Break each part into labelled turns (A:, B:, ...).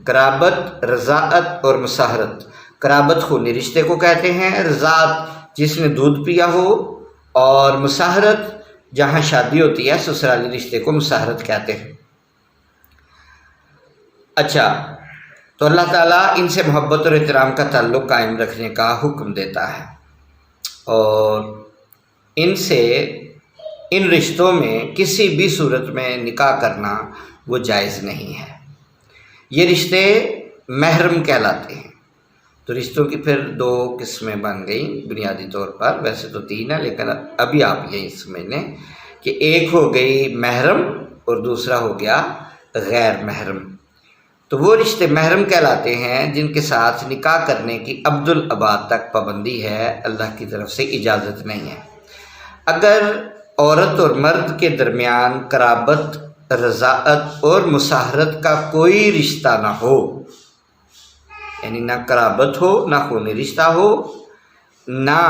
A: قرابت، رضاعت اور مصاہرت۔ قرابت خونی رشتے کو کہتے ہیں، رضاعت جس نے دودھ پیا ہو، اور مصاہرت جہاں شادی ہوتی ہے سسرالی رشتے کو مصاہرت کہتے ہیں۔ اچھا، تو اللہ تعالیٰ ان سے محبت اور احترام کا تعلق قائم رکھنے کا حکم دیتا ہے، اور ان رشتوں میں کسی بھی صورت میں نکاح کرنا وہ جائز نہیں ہے۔ یہ رشتے محرم کہلاتے ہیں۔ تو رشتوں کی پھر دو قسمیں بن گئیں بنیادی طور پر، ویسے تو تین ہیں لیکن ابھی آپ یہی سمجھ لیں کہ ایک ہو گئی محرم اور دوسرا ہو گیا غیر محرم۔ تو وہ رشتے محرم کہلاتے ہیں جن کے ساتھ نکاح کرنے کی ابدالآباد تک پابندی ہے، اللہ کی طرف سے اجازت نہیں ہے۔ اگر عورت اور مرد کے درمیان قرابت، رضاعت اور مصاہرت کا کوئی رشتہ نہ ہو، یعنی نہ قرابت ہو، نہ خونی رشتہ ہو، نہ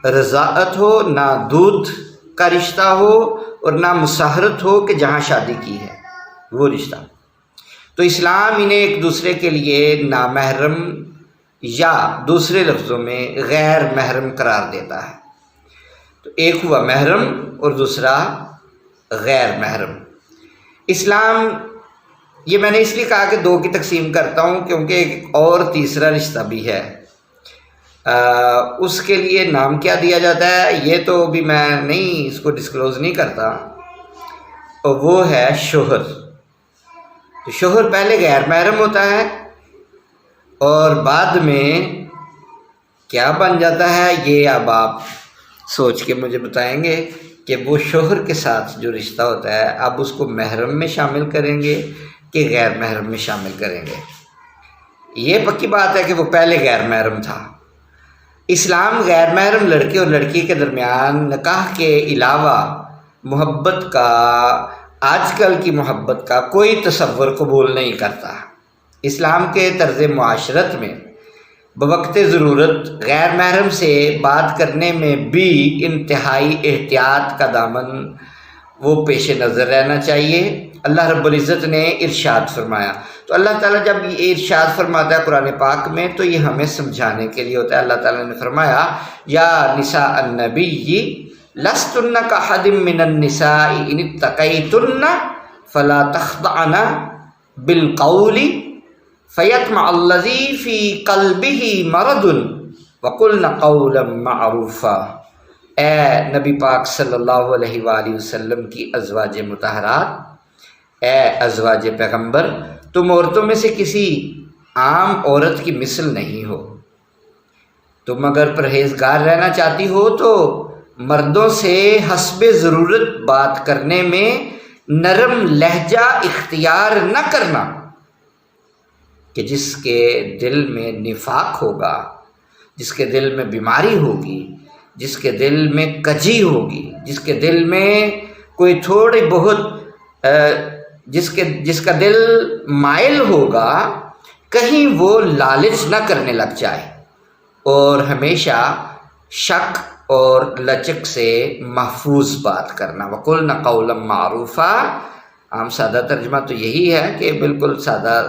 A: رضاعت ہو، نہ دودھ کا رشتہ ہو، اور نہ مصاہرت ہو کہ جہاں شادی کی ہے وہ رشتہ، تو اسلام انہیں ایک دوسرے کے لیے نامحرم یا دوسرے لفظوں میں غیر محرم قرار دیتا ہے۔ تو ایک ہوا محرم اور دوسرا غیر محرم۔ اسلام، یہ میں نے اس لیے کہا کہ دو کی تقسیم کرتا ہوں کیونکہ ایک اور تیسرا رشتہ بھی ہے، اس کے لیے نام کیا دیا جاتا ہے یہ تو بھی میں نہیں اس کو ڈسکلوز نہیں کرتا، اور وہ ہے شوہر۔ تو شوہر پہلے غیر محرم ہوتا ہے اور بعد میں کیا بن جاتا ہے یہ اب آپ سوچ کے مجھے بتائیں گے کہ وہ شوہر کے ساتھ جو رشتہ ہوتا ہے اب اس کو محرم میں شامل کریں گے کہ غیر محرم میں شامل کریں گے۔ یہ پکی بات ہے کہ وہ پہلے غیر محرم تھا۔ اسلام غیر محرم لڑکے اور لڑکی کے درمیان نکاح کے علاوہ محبت کا، آج کل کی محبت کا کوئی تصور قبول نہیں کرتا۔ اسلام کے طرز معاشرت میں بوقت ضرورت غیر محرم سے بات کرنے میں بھی انتہائی احتیاط کا دامن وہ پیش نظر رہنا چاہیے۔ اللہ رب العزت نے ارشاد فرمایا، تو اللہ تعالیٰ جب یہ ارشاد فرماتا ہے قرآن پاک میں تو یہ ہمیں سمجھانے کے لیے ہوتا ہے۔ اللہ تعالیٰ نے فرمایا یا نساء النبی لستن کاحد من النساء ان اتقیتن فلا تخضعن بالقول فیطمع الذی فی قلبہ مرض وقلن قولا معروفا۔ اے نبی پاک صلی اللہ علیہ وآلہ وسلم کی ازواج مطہرات، اے ازواج پیغمبر، تم عورتوں میں سے کسی عام عورت کی مثل نہیں ہو۔ تم اگر پرہیزگار رہنا چاہتی ہو تو مردوں سے حسب ضرورت بات کرنے میں نرم لہجہ اختیار نہ کرنا، کہ جس کے دل میں نفاق ہوگا، جس کے دل میں بیماری ہوگی، جس کے دل میں کجی ہوگی، جس کے دل میں کوئی تھوڑی بہت جس کا دل مائل ہوگا، کہیں وہ لالچ نہ کرنے لگ جائے، اور ہمیشہ شک اور لچک سے محفوظ بات کرنا۔ وَقُلْنَ قَوْلًا مَعْرُوفًا، عام سادہ ترجمہ تو یہی ہے کہ بالکل سادہ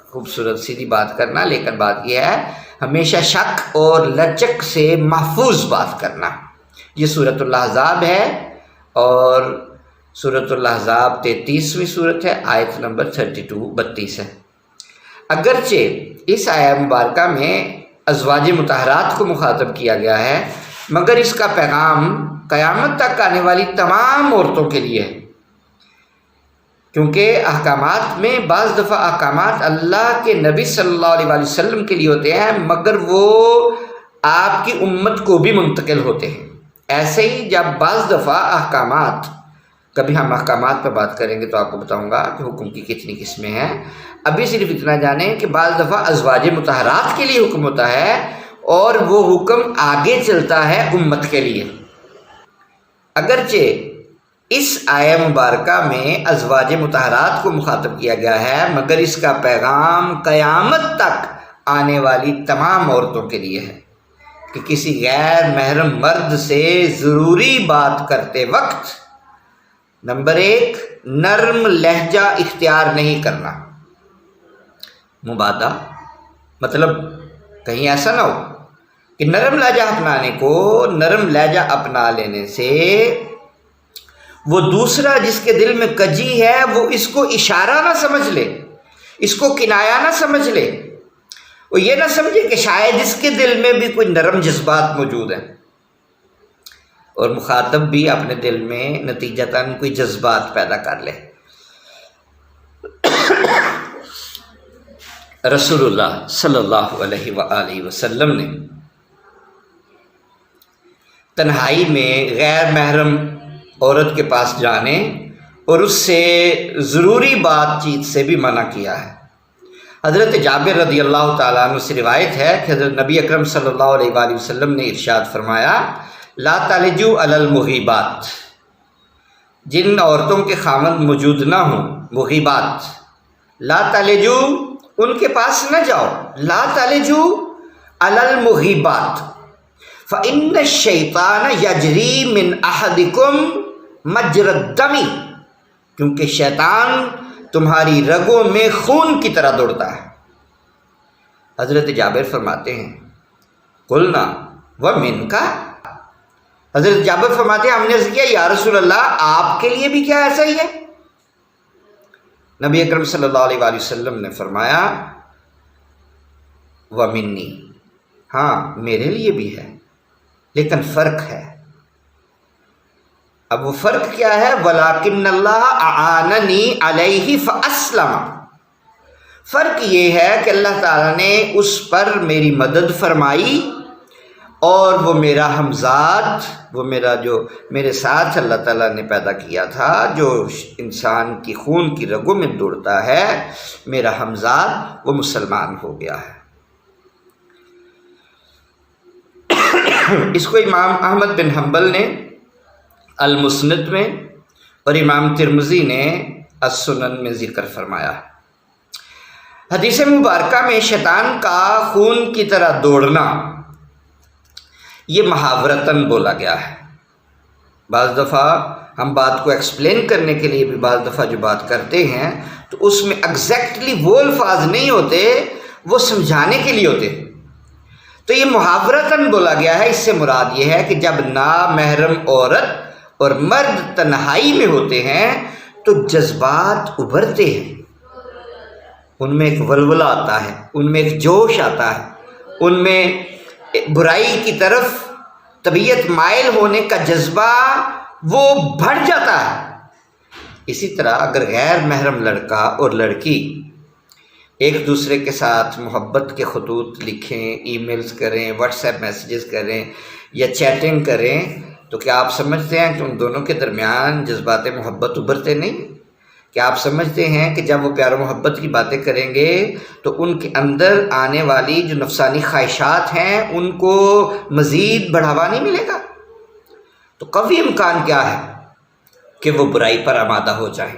A: خوبصورت سیدھی بات کرنا، لیکن بات یہ ہے ہمیشہ شک اور لچک سے محفوظ بات کرنا۔ یہ سورۃ الاحزاب ہے، اور سورۃ الاحزاب 33ویں سورت ہے، آیت نمبر 32 ہے۔ اگرچہ اس آیہ مبارکہ میں ازواج مطہرات کو مخاطب کیا گیا ہے، مگر اس کا پیغام قیامت تک آنے والی تمام عورتوں کے لیے ہے، کیونکہ احکامات میں بعض دفعہ احکامات اللہ کے نبی صلی اللہ علیہ وآلہ وسلم کے لیے ہوتے ہیں مگر وہ آپ کی امت کو بھی منتقل ہوتے ہیں۔ ایسے ہی جب بعض دفعہ احکامات، کبھی ہم احکامات پہ بات کریں گے تو آپ کو بتاؤں گا کہ حکم کی کتنی قسمیں ہیں، ابھی صرف اتنا جانیں کہ بعض دفعہ ازواج مطہرات کے لیے حکم ہوتا ہے اور وہ حکم آگے چلتا ہے امت کے لیے۔ اگرچہ اس آیہ مبارکہ میں ازواج مطہرات کو مخاطب کیا گیا ہے، مگر اس کا پیغام قیامت تک آنے والی تمام عورتوں کے لیے ہے کہ کسی غیر محرم مرد سے ضروری بات کرتے وقت نمبر 1 نرم لہجہ اختیار نہیں کرنا، مبادہ مطلب کہیں ایسا نہ ہو کہ نرم لہجہ اپنانے کو، نرم لہجہ اپنا لینے سے وہ دوسرا جس کے دل میں کجی ہے وہ اس کو اشارہ نہ سمجھ لے، اس کو کنایا نہ سمجھ لے، وہ یہ نہ سمجھے کہ شاید اس کے دل میں بھی کوئی نرم جذبات موجود ہیں، اور مخاطب بھی اپنے دل میں نتیجتاً کوئی جذبات پیدا کر لے۔ رسول اللہ صلی اللہ علیہ وآلہ وسلم نے تنہائی میں غیر محرم عورت کے پاس جانے اور اس سے ضروری بات چیت سے بھی منع کیا ہے۔ حضرت جابر رضی اللہ تعالیٰ عنہ سے روایت ہے کہ حضرت نبی اکرم صلی اللہ علیہ وآلہ وسلم نے ارشاد فرمایا، لا تلجوا علی المغیبات، جن عورتوں کے خامند موجود نہ ہوں، مغیبات، لا تلجوا، ان کے پاس نہ جاؤ، لا تلجوا علی المغیبات فإن الشیطان یجری من احدکم مجرى الدم، کیونکہ شیطان تمہاری رگوں میں خون کی طرح دوڑتا ہے۔ حضرت جابر فرماتے ہیں، قلنا ومنک، حضرت جابر فرماتے ہیں ہم نے عرض کیا یا رسول اللہ آپ کے لیے بھی کیا ایسا ہی ہے؟ نبی اکرم صلی اللہ علیہ وآلہ وسلم نے فرمایا، ومنی، ہاں میرے لیے بھی ہے، لیکن فرق ہے۔ اب وہ فرق کیا ہے؟ وَلَٰكِنَّ اللَّهَ أَعَانَنِي عَلَيْهِ فَأَسْلَمَ، فرق یہ ہے کہ اللہ تعالیٰ نے اس پر میری مدد فرمائی، اور وہ میرا ہمزاد، وہ میرا جو میرے ساتھ اللہ تعالیٰ نے پیدا کیا تھا، جو انسان کی خون کی رگوں میں دوڑتا ہے، میرا ہمزاد وہ مسلمان ہو گیا ہے۔ اس کو امام احمد بن حنبل نے المسند میں اور امام ترمذی نے السنن میں ذکر فرمایا۔ حدیث مبارکہ میں شیطان کا خون کی طرح دوڑنا یہ محاورتاً بولا گیا ہے۔ بعض دفعہ ہم بات کو ایکسپلین کرنے کے لیے بھی بعض دفعہ جو بات کرتے ہیں تو اس میں ایگزیکٹلی وہ الفاظ نہیں ہوتے، وہ سمجھانے کے لیے ہوتے ہیں، تو یہ محاورتاً بولا گیا ہے۔ اس سے مراد یہ ہے کہ جب نامحرم عورت اور مرد تنہائی میں ہوتے ہیں تو جذبات ابھرتے ہیں، ان میں ایک ولولہ آتا ہے، ان میں ایک جوش آتا ہے، ان میں برائی کی طرف طبیعت مائل ہونے کا جذبہ وہ بڑھ جاتا ہے۔ اسی طرح اگر غیر محرم لڑکا اور لڑکی ایک دوسرے کے ساتھ محبت کے خطوط لکھیں، ای میلز کریں، واٹس ایپ میسیجز کریں یا چیٹنگ کریں، تو کیا آپ سمجھتے ہیں کہ ان دونوں کے درمیان جذبات محبت ابھرتے نہیں؟ کیا آپ سمجھتے ہیں کہ جب وہ پیار و محبت کی باتیں کریں گے تو ان کے اندر آنے والی جو نفسانی خواہشات ہیں ان کو مزید بڑھاوا نہیں ملے گا؟ تو قوی امکان کیا ہے کہ وہ برائی پر آمادہ ہو جائیں۔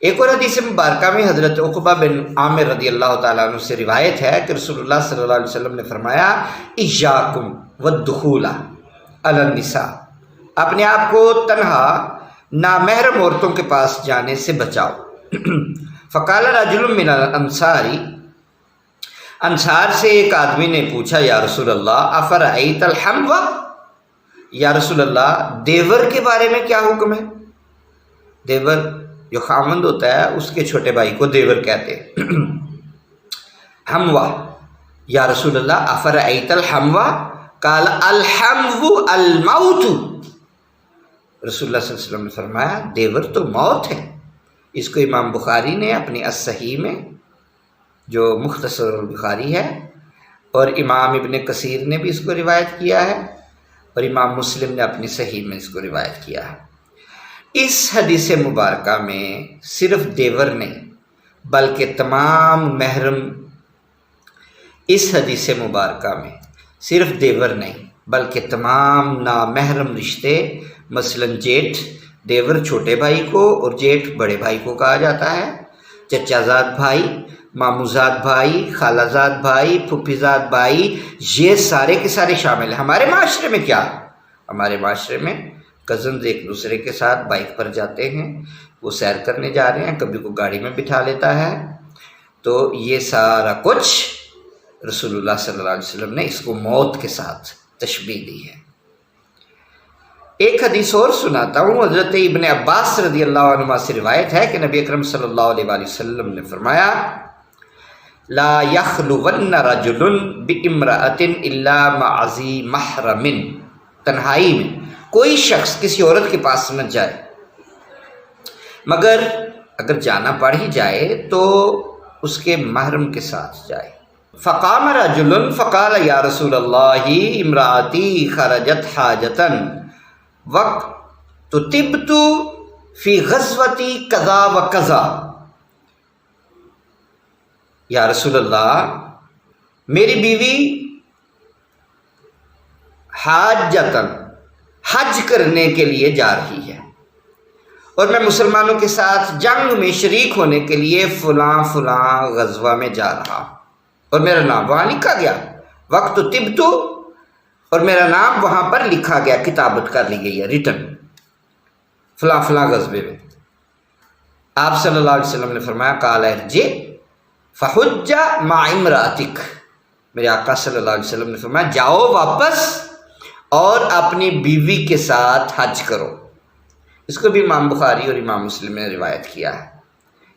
A: ایک اور حدیث مبارکہ میں حضرت عقبہ بن عامر رضی اللہ تعالیٰ عنہ سے روایت ہے کہ رسول اللہ صلی اللہ علیہ وسلم نے فرمایا، ایاکم والدخول علی النساء، اپنے آپ کو تنہا نامحرم عورتوں کے پاس جانے سے بچاؤ۔ فقال رجل من الانصار، انصار سے ایک آدمی نے پوچھا، یا رسول اللہ افرأیت الحمو، یا رسول اللہ دیور کے بارے میں کیا حکم ہے؟ دیور جو خامند ہوتا ہے اس کے چھوٹے بھائی کو دیور کہتے ہیں۔ حموہ، یا رسول اللہ افرأیت الحمو، قال الحمو الموت، رسول اللہ صلی اللہ علیہ وسلم نے فرمایا دیور تو موت ہے۔ اس کو امام بخاری نے اپنی الصحیح میں، جو مختصر البخاری ہے، اور امام ابن کثیر نے بھی اس کو روایت کیا ہے، اور امام مسلم نے اپنی صحیح میں اس کو روایت کیا ہے۔ اس حدیث مبارکہ میں صرف دیور نہیں بلکہ تمام محرم، اس حدیث مبارکہ میں صرف دیور نہیں بلکہ تمام نامحرم رشتے، مثلا جیٹھ، دیور چھوٹے بھائی کو اور جیٹھ بڑے بھائی کو کہا جاتا ہے، چچا زاد بھائی، مامو زاد بھائی، خالہ زاد بھائی، پھپھی زاد بھائی، یہ سارے کے سارے شامل ہیں۔ ہمارے معاشرے میں کیا؟ ہمارے معاشرے میں کزنز ایک دوسرے کے ساتھ بائک پر جاتے ہیں، وہ سیر کرنے جا رہے ہیں، کبھی کو گاڑی میں بٹھا لیتا ہے، تو یہ سارا کچھ رسول اللہ صلی اللہ علیہ وسلم نے اس کو موت کے ساتھ تشبیہ دی ہے۔ ایک حدیث اور سناتا ہوں، حضرت ابن عباس رضی اللہ عنہ سے روایت ہے کہ نبی اکرم صلی اللہ علیہ وآلہ وسلم نے فرمایا لا یخلون رجل بامرأۃ الا مع ذی محرم، تنہائی میں کوئی شخص کسی عورت کے پاس نہ جائے مگر اگر جانا پڑ ہی جائے تو اس کے محرم کے ساتھ جائے۔ فقام رجل فقال یا رسول اللہ امراتی خرجت حاجتا وقت تبت فی غزوتی کذا و کذا، یا رسول اللہ میری بیوی حاجتاً حج کرنے کے لیے جا رہی ہے اور میں مسلمانوں کے ساتھ جنگ میں شریک ہونے کے لیے فلاں فلاں غزوہ میں جا رہا ہوں، اور میرا نام وہاں لکھا گیا، وقت تبتو، اور میرا نام وہاں پر لکھا گیا، کتابت کر لی گئی ہے، ریٹن، فلاں فلاں غزوے میں۔ آپ صلی اللہ علیہ وسلم نے فرمایا قال ارجع فحج مع امرأتک، میرے آقا صلی اللہ علیہ وسلم نے فرمایا جاؤ واپس اور اپنی بیوی کے ساتھ حج کرو۔ اس کو بھی امام بخاری اور امام مسلم نے روایت کیا ہے۔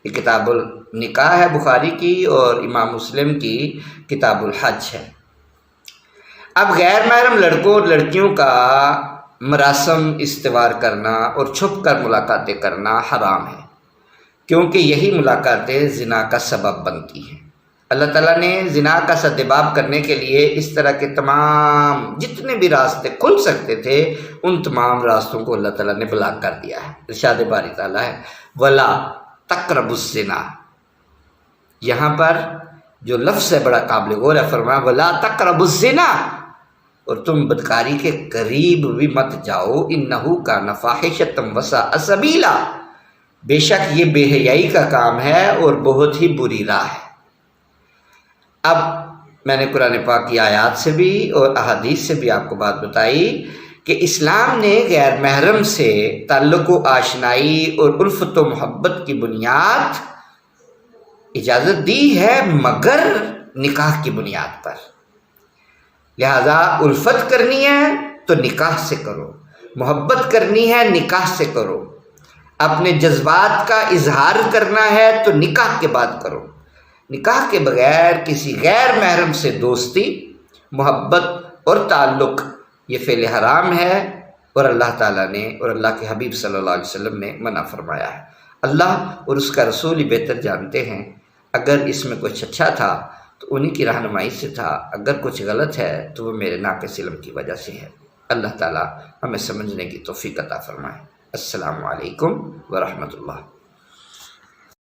A: یہ کتاب النکاح ہے بخاری کی اور امام مسلم کی کتاب الحج ہے۔ اب غیر محرم لڑکوں اور لڑکیوں کا مراسم استوار کرنا اور چھپ کر ملاقاتیں کرنا حرام ہے، کیونکہ یہی ملاقاتیں زنا کا سبب بنتی ہیں۔ اللہ تعالیٰ نے زنا کا سدباب کرنے کے لیے اس طرح کے تمام جتنے بھی راستے کھل سکتے تھے ان تمام راستوں کو اللہ تعالیٰ نے بلاک کر دیا ہے۔ ارشاد باری تعالیٰ ہے وَلَا تَقْرَبُوا الزِّنَا، یہاں پر جو لفظ ہے بڑا قابل غور ہے، فرمایا وَلَا تَقْرَبُوا الزِّنَا، اور تم بدکاری کے قریب بھی مت جاؤ، إِنَّهُ كَانَ فَاحِشَةً وَسَاءَ سَبِيلًا، بے شک یہ بے حیائی کا کام ہے اور بہت ہی بری راہ ہے۔ اب میں نے قرآن پاک کی آیات سے بھی اور احادیث سے بھی آپ کو بات بتائی کہ اسلام نے غیر محرم سے تعلق و آشنائی اور الفت و محبت کی بنیاد اجازت دی ہے، مگر نکاح کی بنیاد پر۔ لہذا الفت کرنی ہے تو نکاح سے کرو، محبت کرنی ہے نکاح سے کرو، اپنے جذبات کا اظہار کرنا ہے تو نکاح کے بعد کرو۔ نکاح کے بغیر کسی غیر محرم سے دوستی، محبت اور تعلق یہ فعل حرام ہے، اور اللہ تعالیٰ نے اور اللہ کے حبیب صلی اللہ علیہ وسلم نے منع فرمایا ہے۔ اللہ اور اس کا رسول ہی بہتر جانتے ہیں، اگر اس میں کچھ اچھا تھا تو انہی کی رہنمائی سے تھا، اگر کچھ غلط ہے تو وہ میرے ناقص علم کی وجہ سے ہے۔ اللہ تعالیٰ ہمیں سمجھنے کی توفیق عطا فرمائے۔ السلام علیکم ورحمۃ اللہ۔